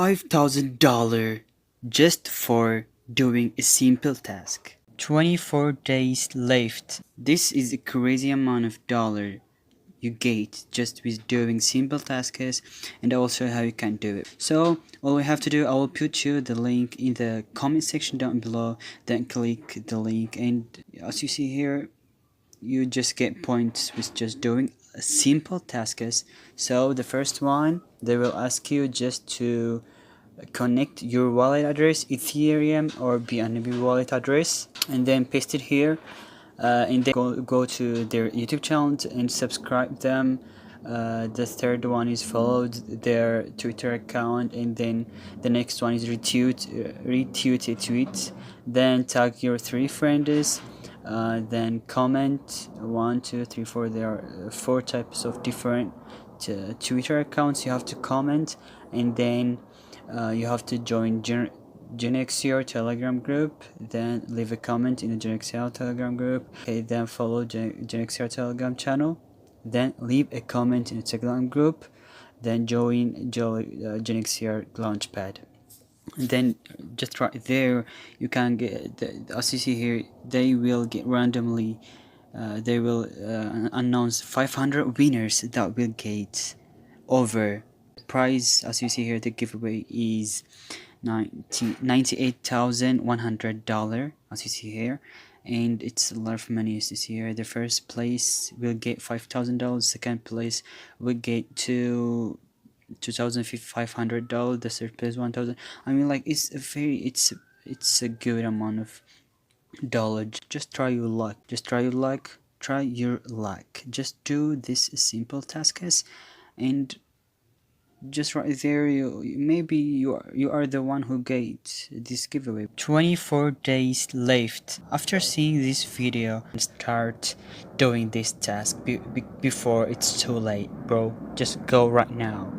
$5,000 just for doing a simple task. 24 days left. This is a crazy amount of dollar you get just with doing simple tasks, and also how you can do it. So all we have to do, I will put you the link in the comment section down below, then click the link, and as you see here, you just get points with just doing simple tasks. So the first one, they will ask you just to connect your wallet address, Ethereum or BNB wallet address, and then paste it here, and then go to their YouTube channel and subscribe them. The third one is follow their Twitter account, and then the next one is retweet a tweet, then tag your 3 friends, then comment 1 2 3 4. There are 4 types of different Twitter accounts you have to comment, and then you have to join GenXCR Telegram group, then leave a comment in the GenXCR Telegram group. Okay, then follow GenXCR Telegram channel, then leave a comment in the Telegram group, then join GenXCR Launchpad. And then just right there you can get as you see here, they will get randomly they will announce 500 winners that will get over prize. As you see here, the giveaway is $98,100, as you see here, and it's a lot of money. As you see here, the first place will get $5,000, second place will get $2,500, the third place 1,000. I mean, like, it's a good amount of dollar. Just try your luck, try your luck, just do this simple tasks, and just right there, maybe you are the one who get this giveaway. 24 days left. After seeing this video, start doing this task before it's too late, bro. Just go right now.